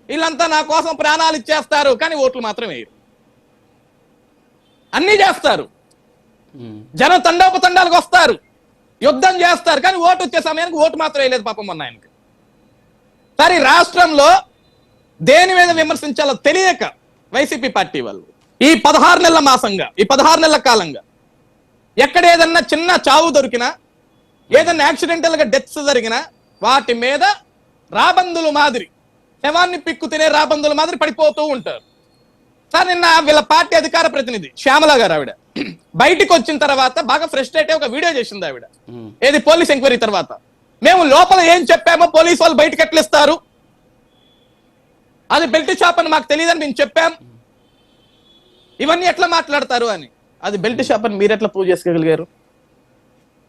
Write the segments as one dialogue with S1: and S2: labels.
S1: వీళ్ళంతా నా కోసం ప్రాణాలు ఇచ్చేస్తారు కానీ ఓట్లు మాత్రం వేయరు. అన్ని చేస్తారు, జనం తండోపతండాలకు వస్తారు, యుద్ధం చేస్తారు, కానీ ఓటు వచ్చే సమయానికి ఓటు మాత్రం వేయలేదు పాపం మొన్న ఆయనకి. సరే రాష్ట్రంలో దేని మీద విమర్శించాలో తెలియక వైసీపీ పార్టీ వాళ్ళు ఈ 16 నెలల మాసంగా, ఈ 16 నెలల కాలంగా ఎక్కడ ఏదన్నా చిన్న చావు దొరికినా, ఏదన్నా యాక్సిడెంటల్ గా డెత్స్ జరిగినా వాటి మీద రాబందుల మాదిరి, శవాన్ని పిక్కు తినే రాబందుల మాదిరి పడిపోతూ ఉంటారు. సార్ నిన్న వీళ్ళ పార్టీ అధికార ప్రతినిధి శ్యామల గారు ఆవిడ బయటికి వచ్చిన తర్వాత బాగా ఫ్రస్ట్రేట్ అయ్యి ఒక వీడియో చేసింది ఆవిడ. ఏది పోలీస్ ఎంక్వైరీ తర్వాత మేము లోపల ఏం చెప్పామో పోలీసు వాళ్ళు బయటకు ఎట్లిస్తారు, అది బెల్ట్ షాప్ అని మాకు తెలియదని మేము చెప్పాం, ఇవన్నీ ఎట్లా మాట్లాడతారు అని. అది బెల్ట్ షాప్ అని మీరు ఎట్లా ప్రూవ్ చేసుకోగలిగారు?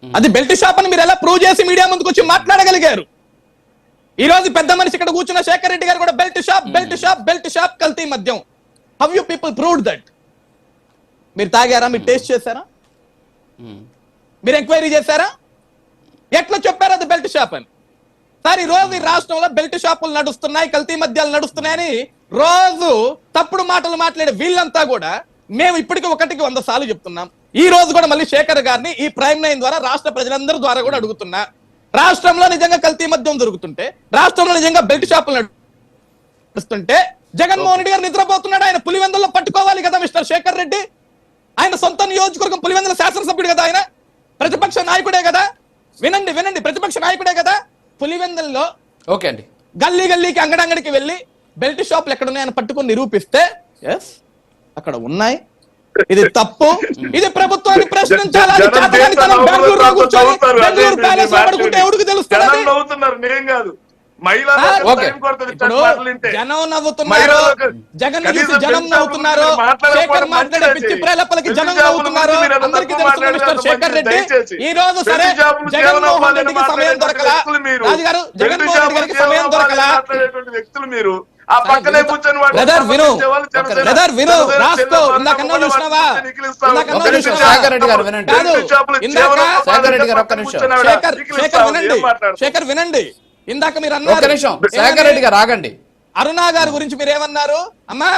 S1: అది బెల్ట్ షాప్ అని మీరు ఎలా ప్రూవ్ చేసి మీడియా ముందుకు వచ్చి మాట్లాడగలిగారు? ఈ రోజు పెద్ద మనిషి ఇక్కడ కూర్చున్న శేఖర్ రెడ్డి గారు కూడా belt shop belt shop belt shop కల్తీ మద్యం. How you people proved that? మీరు తాగారా? మీరు టేస్ట్ చేశారా? మీరు ఎంక్వైరీ చేశారా? ఎట్లా చెప్పారు అది బెల్ట్ షాప్ అని? సార్ ఈ రోజు ఈ రాష్ట్రంలో బెల్ట్ షాపులు నడుస్తున్నాయి, కల్తీ మద్యాలు నడుస్తున్నాయని రోజు తప్పుడు మాటలు మాట్లాడే వీళ్ళంతా కూడా మేము ఇప్పటికీ 1కి 100 సార్లు చెప్తున్నాం. ఈ రోజు కూడా మళ్ళీ శేఖర్ గారిని ఈ ప్రైమ్ 9 ద్వారా రాష్ట్ర ప్రజలందరి ద్వారా కూడా అడుగుతున్నా, రాష్ట్రంలో నిజంగా కల్తీ మద్యం దొరుకుతుంటే, రాష్ట్రంలో నిజంగా బెల్ట్ షాపులు నడుస్తుంటే జగన్మోహన్ రెడ్డి గారు నిద్రపోతున్నాడు. ఆయన పులివెందుల్లో పట్టుకోవాలి కదా మిస్టర్ శేఖర్ రెడ్డి. ఆయన సొంత నియోజకవర్గం పులివెందుల శాసనసభ్యుడు కదా, ఆయన ప్రతిపక్ష నాయకుడే కదా. వినండి వినండి, ప్రతిపక్ష నాయకుడే కదా. పులివెందుల్లో
S2: ఓకే అండి,
S1: గల్లీ గల్లీకి అంగడంగడికి వెళ్ళి బెల్ట్ షాపులు ఎక్కడున్నాయని పట్టుకొని నిరూపిస్తే ఎస్ అక్కడ ఉన్నాయి, ఇది తప్పు, ఇది ప్రభుత్వాన్ని ప్రశ్నించాలి. బెంగళూరులో కూర్చొని బెంగళూరు ప్యాలెస్ పడుకుంటే ఎవరికి తెలుస్తుంది? జనం నవ్వుతున్నారు, జగన్ చూసి జనం నవ్వుతున్నారు, శేఖర్ మాట్లాడే పిచ్చి ప్రేలపలకి జనం నవ్వుతున్నారు. అందరికీ తెలుసు మిస్టర్ శేఖర్ రెడ్డి. ఈ రోజు సరే జగన్మోహన్ రెడ్డికి సమయం దొరకలా, రాజుగారు జగన్మోహన్ రెడ్డి గారికి సమయం దొరకలా. బ్రదర్ విను, బ్రదర్ విను, రాసుకో. ఇందాకన్నా చూసినావా? శేఖర్ వినండి, ఇందాక మీరు అన్నారు
S2: శేఖర్ రెడ్డి గారు ఆగండి,
S1: అరుణా గారి గురించి మీరు ఏమన్నారు? అమ్మా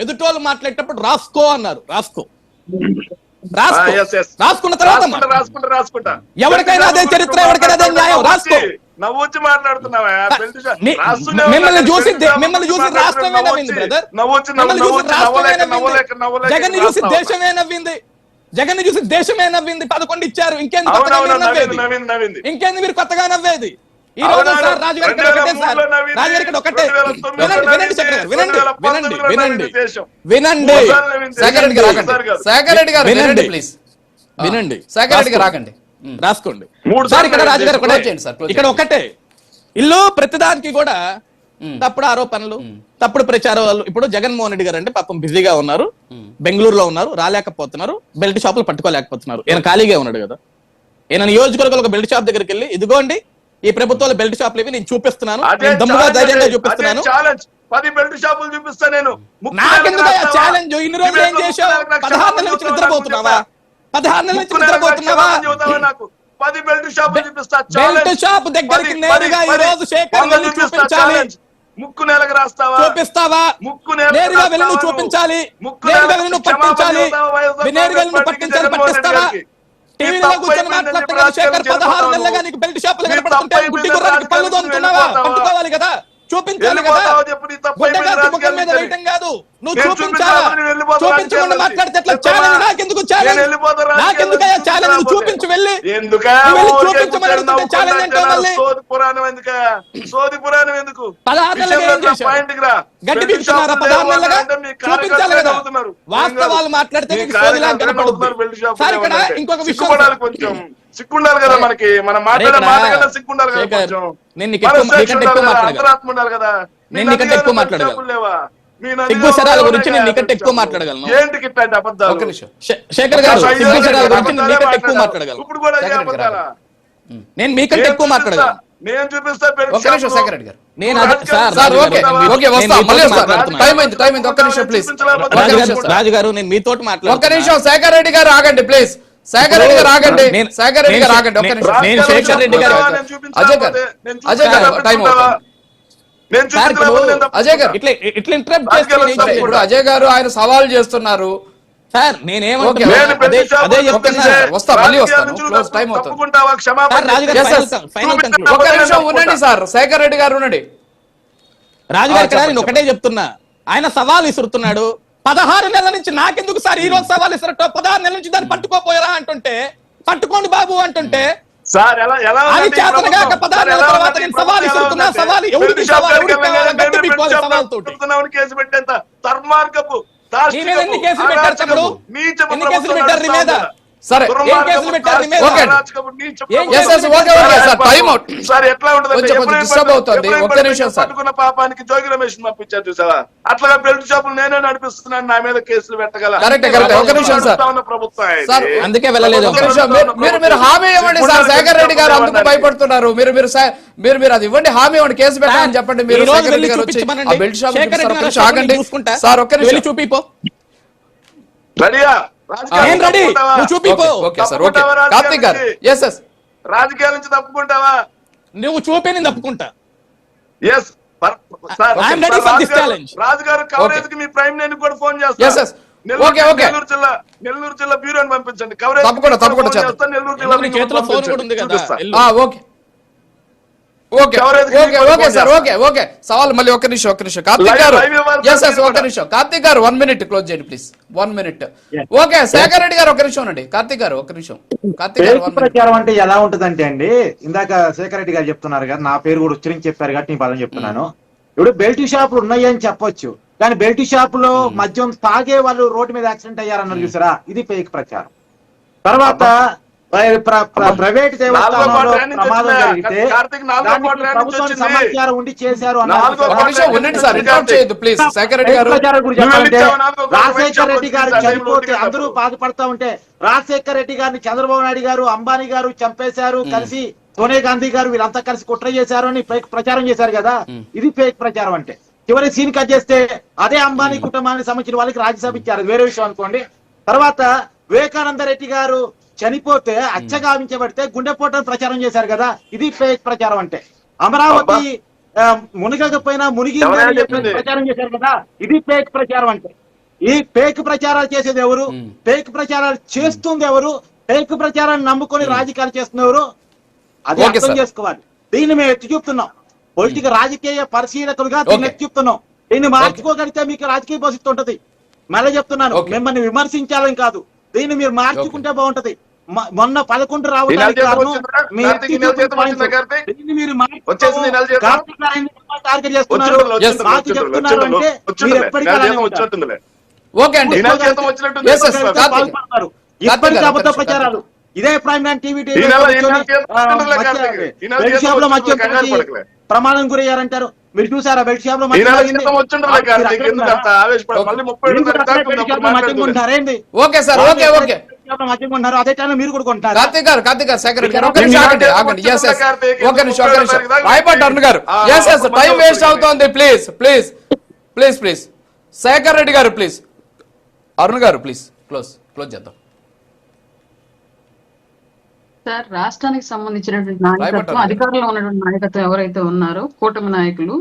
S1: ఎదుటోళ్ళు మాట్లాడేటప్పుడు రాసుకో అన్నారు. రాసుకున్న తర్వాత ఎవరికైనా అదే చరిత్ర, ఎవరికైనా అదే న్యాయం. రాసుకో.
S3: నవ్వొచ్చి మాట్లాడుతున్నావా?
S1: మిమ్మల్ని చూసి రాష్ట్రమే నవ్వింది బ్రదర్, జగన్ చూసి దేశమే నవ్వింది, జగన్ చూసి దేశమే నవ్వింది. 11 ఇచ్చారు, ఇంకేంది నవ్వేది? ఇంకేంది మీరు కొత్తగా నవ్వేది? ఈ రోజు సార్ రాజుగారి ఒకటే, సార్ రాజుగారి ఇక్కడ ఒకటే. వినండి శేఖర్ గారు, వినండి వినండి వినండి వినండి
S2: శేఖర్ రెడ్డి గారు వినండి ప్లీజ్,
S1: వినండి
S2: శేఖర్ రెడ్డి గారు ఆగండి,
S1: రాసుకోండి. సార్ ఇక్కడ రాజుగారు ఇక్కడ ఒకటే, ఇల్లు ప్రతిదానికి కూడా తప్పుడు ఆరోపణలు, తప్పుడు ప్రచారాలు. ఇప్పుడు జగన్మోహన్ రెడ్డి గారు అంటే పాపం బిజీగా ఉన్నారు, బెంగళూరులో ఉన్నారు, రాలేకపోతున్నారు, బెల్ట్ షాపులు పట్టుకోలేకపోతున్నారు. ఈయన ఖాళీగా ఉన్నాడు కదా. ఈయన నియోజకవర్గంలో ఒక బెల్ట్ షాప్ దగ్గరికి వెళ్ళి ఇదిగోండి ఈ ప్రభుత్వాల బెల్ట్ షాపులు ఇవి నేను చూపిస్తున్నాను, దమ్ముగా ధైర్యంగా చూపిస్తున్నాను.
S3: 10 బెల్ట్ షాపులు చూపిస్తా నేను.
S1: నాకెందుకు ఛాలెంజ్? ఇన్ని రోజులు ఏం చేశావు? 16 నెలల నుంచి నిద్రపోతున్నావా? 16 నెలల నుంచి నిద్రపోతున్నావా?
S3: 10 బెల్ట్ షాపులు చూపిస్తా.
S1: బెల్ట్ షాప్ దగ్గరికి నేరుగా ఈ రోజు శేఖర్ వెళ్ళి చూపించాలి.
S3: ముక్కు నేలకు రాస్తావా?
S1: చూపిస్తావా? నేరుగా వెళ్ళి నువ్వు చూపించాలి, నేరుగా వెళ్ళి నువ్వు పట్టించాలి, నేరుగా వెళ్ళి నువ్వు పట్టించాలి, పట్టిస్తావా? టీవీలో కూర్చొని మాట్లాడుతున్నా శేఖర్ 16 నెలలుగా నీకు బెల్ట్ షాపులు కనపడుతుంటే గుడ్డి గుర్రానికి పళ్ళు తోముతున్నావా? పట్టుకోవాలి కదా, చూపించాలి కదా. ముఖం మీద వేయటం కాదు, నువ్వు చూపించాలా? చూపించకుండా మాట్లాడితే ఎట్లా? ఛాలెంజ్ నాకెందుకు? ఛాలెంజ్ నాకెందుకు? ఛాలెంజ్ నువ్వు చూపించి వెళ్ళి చూపించమని అడుగుతుంటే ఛాలెంజ్ అంటే మళ్ళీ 16 నెలలుగా ఏం చేశావు? గడ్డి పీకుతున్నారా 16 నెలలుగా? చూపించాలి కదా. వాస్తవాలు మాట్లాడితే నీకు సోదిలా కనపడుతుంది. సార్ ఇక్కడ ఇంకొక విషయం
S3: కొంచెం సిగ్గుండాలి కదా మనకి, మనం మాట్లాడే మాట కన్నా సిగ్గుండాలి కదా.
S1: నేను నీకంటే ఎక్కువ మాట్లాడగలను, సిగ్గు శరాల గురించి నేను నీకంటే ఎక్కువ మాట్లాడగలను.
S3: ఏంటి ఇట్లాంటి అబద్ధాలు?
S1: శేఖర్ గారు సిగ్గు శరాల గురించి నేను నీకంటే ఎక్కువ మాట్లాడగలను.
S3: ఇప్పుడు కూడా
S1: నేను మీకంటే ఎక్కువ మాట్లాడగలను.
S3: నేను చూపిస్తా.
S2: శేఖర్ రెడ్డి గారు
S1: రాజుగారు నేను మీతో
S2: మాట్లాడుతున్నాను. శేఖర్ రెడ్డి గారు ఆగండి ప్లీజ్. శేఖర్ రెడ్డి గారు ఆగండి, శేఖర్ రెడ్డి గారు ఆగండి. ఒక్క నిమిషం.
S1: నేను శేఖర్ రెడ్డి గారు
S2: అజయ్ గారు టైం అవుతుంది.
S3: నేను చూపించిన అభివృద్ధి నేను
S2: అజయ్ గారు
S1: ఇట్లా ఇంటరప్ట్
S3: రాజకీయాల్లో
S1: చేస్తే
S2: ఇప్పుడు అజయ్ గారు ఆయన సవాల్ చేస్తున్నారు.
S1: సార్
S3: నేను
S1: నేనేమంటున్నా
S3: ప్రతి
S1: అదే చెప్తున్నా
S2: సార్. వస్తా, మళ్ళీ వస్తాను. క్లోజ్, టైం అవుతుంది.
S3: తప్పుకుంటావా క్షమాపణ
S1: సార్, రాజుగారు
S2: Yes, yes.
S1: Final conclude.
S2: ఒక నిమిషం ఉండండి సార్, శేఖర్ రెడ్డి గారు ఉండండి.
S1: రాజుగారు ఇక్కడ
S2: చెప్పండి,
S1: నేను ఒకటే చెప్తున్నా, ఆయన సవాల్ ఇస్తున్నాడు. 16 నెలల నుంచి నాకెందుకు సార్ ఈ రోజు సవాల్ ఇస్తున్నట్టు, 16 నెలల నుంచి దాన్ని పట్టుకోపోయారా అంటుంటే, పట్టుకోండి బాబు అంటుంటే,
S3: సార్ ఎలా
S1: అది చేతనగాక 16 నెలల తర్వాత నేను సవాల్ ఇస్తున్నా. సవాల్ ఎవరికి సవాల్, ఎవరికి కావాలి, గట్టి పిక్కోవాలి సవాల్ తోటి.
S3: కేసు పెట్టేంత దుర్మార్గపు
S1: నీ మీద ఎన్ని కేసులు పెట్టారు తమ్ముడు? ఎన్ని కేసులు పెట్టారు నీ మీద?
S2: సరే,
S1: ఏం కేసులు పెట్టారు నీ మీద?
S2: Okay. Yes, yes, okay, okay, sir. Time out.
S3: Sir ఎట్లా ఉంటుంది
S2: కొంచెం disturb అవుతుంది. ఒక్క నిమిషం సార్.
S3: పట్టుకున్న పాపానికి జోగి రమేష్ పంపించారు చూసావా, అట్లాగా బెల్ట్ షాపులు నేనే నడిపిస్తున్నాను, నా మీద కేసులు పెట్టగల
S2: కరెక్ట్. ఒక నిమిషం సార్.
S3: ప్రభుత్వం
S2: సార్,
S1: అందుకే వెళ్ళలేదు.
S2: ఒక నిమిషం. మీరు హామీ ఇవ్వండి సార్. శేఖర్ రెడ్డి గారు అందుకు భయపడుతున్నారు. మీరు అది ఇవ్వండి, హామీ ఇవ్వండి, కేసు పెట్టాలని చెప్పండి. మీరు శేఖర్ రెడ్డి గారు వచ్చి ఆ బెల్ట్ షాప్ ఆగండి సార్. ఒక్క నిమిషం
S1: చూపిపో.
S3: రెడీయా?
S1: నేను రెడీ, నువ్వు చూపిపో.
S2: Okay sir, okay. కార్తీక్ గారు, yes yes,
S3: రాజకీయాల నుంచి తప్పుకుంటావా?
S1: నువ్వు చూపి నేను తప్పుకుంటా.
S3: Yes
S1: I am ready for this challenge.
S3: రాజుగారు కవరేజ్ కి మీ ప్రైమ్ నేను కూడా ఫోన్
S2: yes
S3: చేస్తాను.
S2: yes, okay okay.
S3: నెల్లూరు జిల్లా బ్యూరోని పంపించండి. కవరేజ్
S2: తప్పకుండా చేద్దాం.
S3: నెల్లూరు జిల్లా
S1: నీ చేతిలో ఫోన్ కూడా ఉంది కదా.
S2: Okay okay okay okay sir, okay okay. సవాల్ మళ్ళీ ఒక్క నిమిషం. కార్తీక్ గారు, yes yes, ఒక్క నిమిషం. కార్తీక్ గారు 1 minute క్లోజ్ చేయండి please. 1 minute. Okay, Shekhar Reddy గారు ఒక్క నిమిషం అండి. కార్తీక్ గారు ఒక్క నిమిషం. కార్తీక్ గారు 1 minute.
S4: ప్రచారం అంటే ఎలా ఉంటదంటే అండి, ఇందాక శేఖర్ రెడ్డి గారు చెప్తున్నారు కదా, నా పేరు కూడా ఉచ్చరించి చెప్పారు కాబట్టి నేను పదం చెప్తున్నాను. ఇప్పుడు బెల్ట్ షాపులు ఉన్నాయి అని చెప్పొచ్చు, కానీ బెల్ట్ షాపులో మద్యం తాగే వాళ్ళు రోడ్డు మీద యాక్సిడెంట్ అయ్యారన్నారు చూసారా, ఇది ఫేక్ ప్రచారం. తర్వాత ప్రైవేట్ దేవస్థానంలో ప్రమాదం జరిగితే ప్రభుత్వం సమాచారం ఉండి చేశారు
S2: ఉండండి సార్, ఇంటరప్ట్ చేయొద్దు ప్లీజ్. శేఖర్ రెడ్డి గారు,
S4: ప్రచారం గురించి చెప్పాలంటే రాజశేఖర్ రెడ్డి గారు చనిపోతే అందరూ బాధపడతా ఉంటే, రాజశేఖర్ రెడ్డి గారిని చంద్రబాబు నాయుడు గారు, అంబానీ గారు చంపేశారు, కలిసి సోనియా గాంధీ గారు వీళ్ళంతా కలిసి కుట్ర చేశారు అని ఫేక్ ప్రచారం చేశారు కదా, ఇది ఫేక్ ప్రచారం అంటే. చివరి సీన్ కట్ చేస్తే అదే అంబానీ కుటుంబానికి సంబంధించిన వాళ్ళకి రాజ్యసభ ఇచ్చారు, వేరే విషయం అనుకోండి. తర్వాత వివేకానంద రెడ్డి గారు చనిపోతే అచ్చగావించబడితే గుండెపోటని ప్రచారం చేశారు కదా, ఇది ఫేక్ ప్రచారం అంటే. అమరావతి మునిగకపోయినా మునిగి ప్రచారం చేశారు కదా, ఇది ఫేక్ ప్రచారం అంటే. ఈ ఫేక్ ప్రచారాలు చేసేది ఎవరు, ఫేక్ ప్రచారాలు చేస్తుంది ఎవరు, ఫేక్ ప్రచారాన్ని నమ్ముకొని రాజకీయాలు చేస్తున్న ఎవరు, అది అర్థం చేసుకోవాలి. దీన్ని మేము ఎత్తి చూపుతున్నాం, పొలిటికల్ రాజకీయ పరిశీలకులుగా దీన్ని ఎత్తి చూపుతున్నాం. దీన్ని మార్చుకోగలిగితే మీకు రాజకీయ భవిష్యత్తు ఉంటది. మళ్ళీ చెప్తున్నాను, మిమ్మల్ని విమర్శించాలని కాదు, దీన్ని మీరు మార్చుకుంటే బాగుంటది. మొన్న 11 రావడానికి కారణం టార్గెట్ చేస్తున్నారు, మాకు చెప్తున్నారు అంటే మీరు ఎప్పటికీ ఇప్పటికీ అబద్ధ ప్రచారాలు. ఇదే prime nine TV belt shop లో మధ్య ప్రమాదం గురయ్యారంటారు, మీరు చూసారా? బెల్ట్ షాప్ లో మధ్య
S2: ఓకే సార్, ఓకే ఓకే.
S4: అదే టైం మీరు కూడా కొంటారు.
S2: కార్తీక్ గారు, శేఖర్ రెడ్డి గారు ఒక నిమిషం ఆగండి. ఒక నిమిషం. రాయపాటి అరుణ్ గారు, టైం వేస్ట్ అవుతోంది, please please please please. Shekhar Reddy గారు ప్లీజ్. అరుణ్ గారు ప్లీజ్ క్లోజ్ చేద్దాం.
S5: సార్, రాష్ట్రానికి సంబంధించినటువంటి నాయకత్వం, అధికారంలో ఉన్నటువంటి నాయకత్వం ఎవరైతే ఉన్నారో కూటమి నాయకులు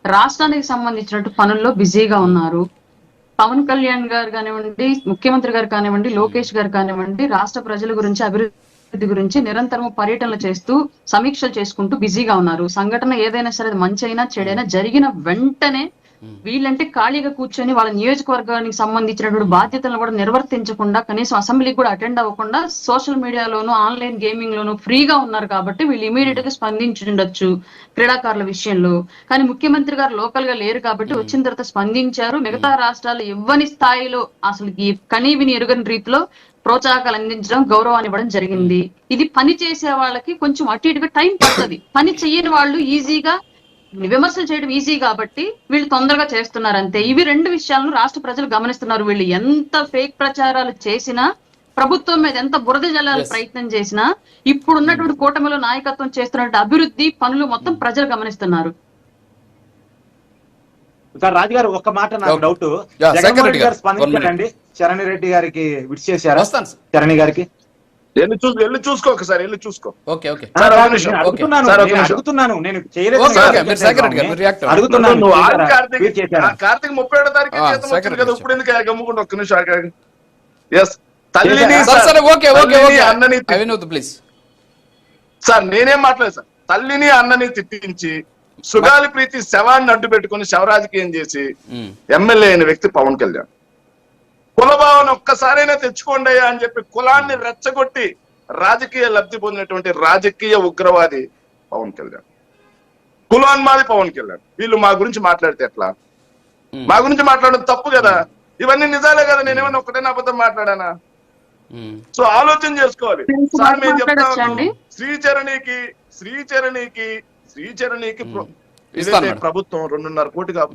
S5: రాష్ట్రానికి సంబంధించినటువంటి పనుల్లో బిజీగా ఉన్నారు. పవన్ కళ్యాణ్ గారు కానివ్వండి, ముఖ్యమంత్రి గారు కానివ్వండి, లోకేష్ గారు కానివ్వండి, రాష్ట్ర ప్రజల గురించి, అభివృద్ధి గురించి నిరంతరం పర్యటనలు చేస్తూ సమీక్షలు చేసుకుంటూ బిజీగా ఉన్నారు. సంఘటన ఏదైనా సరే, మంచి అయినా చెడైనా జరిగిన వెంటనే వీళ్ళంటే ఖాళీగా కూర్చొని వాళ్ళ నియోజకవర్గానికి సంబంధించినటువంటి బాధ్యతలను కూడా నిర్వర్తించకుండా, కనీసం అసెంబ్లీకి కూడా అటెండ్ అవ్వకుండా సోషల్ మీడియాలోను, ఆన్లైన్ గేమింగ్ లోను ఫ్రీగా ఉన్నారు. కాబట్టి వీళ్ళు ఇమీడియట్ గా స్పందించుండొచ్చు క్రీడాకారుల విషయంలో. కానీ ముఖ్యమంత్రి గారు లోకల్ గా లేరు కాబట్టి వచ్చిన తర్వాత స్పందించారు. మిగతా రాష్ట్రాలు ఇవ్వని స్థాయిలో, అసలు ఈ కనీవిని ఎరుగని రీతిలో ప్రోత్సాహకాలు అందించడం, గౌరవాన్ని ఇవ్వడం జరిగింది. ఇది పని చేసే వాళ్ళకి కొంచెం అటు ఇటుగా టైం పడుతుంది. పని చెయ్యని వాళ్ళు ఈజీగా విమర్శలు చేయడం ఈజీ కాబట్టి వీళ్ళు తొందరగా చేస్తున్నారు అంతే. ఇవి 2 విషయాలను రాష్ట్ర ప్రజలు గమనిస్తున్నారు. వీళ్ళు ఎంత ఫేక్ ప్రచారాలు చేసినా, ప్రభుత్వం మీద ఎంత బురద జల్లాల ప్రయత్నం చేసినా, ఇప్పుడున్నటువంటి కూటమిలో నాయకత్వం చేస్తున్నటువంటి అభివృద్ధి పనులు మొత్తం ప్రజలు గమనిస్తున్నారు.
S4: సార్, రాజుగారు ఒక్క మాట నాకు డౌట్, జగన్మోహన్ రెడ్డి గారు స్పందించారండి చరణ్ రెడ్డి గారికి విష్ చేశారా? చరణ్ గారికి
S3: వెళ్ళి చూసుకో ఒకసారి, వెళ్ళి చూసుకో.
S2: ఓకే ఓకే
S3: సార్, ఒక నిమిషం.
S4: నేను అడుగుతున్నాను,
S3: సార్, ఒక
S4: నేను
S3: నిమిషం.
S4: అడుగుతున్నాను, నేను చేయలేదు.
S2: ఓకే, ఓకే, మీరు శేఖర్ రెడ్డి గారు, మీరు react అవ్వండి.
S4: అడుగుతున్నాను,
S3: నువ్వు ఆరు
S4: చేశారా?
S3: కార్తీక్
S4: మీరు చేశారా?
S3: కార్తీక్ 31 తారీఖు
S2: ఆ,
S3: జీతం
S2: శేఖర్
S3: వచ్చింది కదా,
S2: రెడ్డి
S3: ఇప్పుడు ఎందుకు గమ్ముకుంటా? ఒక్క నిమిషం ఆగాగు. ఎస్, తల్లిని
S2: సరే సరే ఓకే ఓకే
S3: తల్లిని,
S2: ఓకే
S3: అన్నని
S2: వినోద్ ప్లీజ్.
S3: సార్ నేనేం మాట్లాడలేదు సార్. తల్లిని అన్నని తిట్టించి సుగాలి ప్రీతి శవాన్ని అడ్డు పెట్టుకుని శవరాజకీయం చేసి ఎమ్మెల్యే అయిన వ్యక్తి పవన్ కళ్యాణ్. కులభావన ఒక్కసారైనా తెచ్చుకోండి అయ్యా అని చెప్పి కులాన్ని రెచ్చగొట్టి రాజకీయ లబ్ధి పొందినటువంటి రాజకీయ ఉగ్రవాది పవన్ కళ్యాణ్, కులాన్మాది పవన్ కళ్యాణ్. వీళ్ళు మా గురించి మాట్లాడితే ఎట్లా? మా గురించి మాట్లాడడం తప్పు కదా. ఇవన్నీ నిజాలే కదా, నేనేమన్నా ఒకటైనా అబద్ధం మాట్లాడానా? సో ఆలోచన చేసుకోవాలి సార్. మేము చెప్తాము శ్రీచరణికి
S2: ఇస్తాను మేడం.
S3: ప్రభుత్వం 2.5 కోటిగా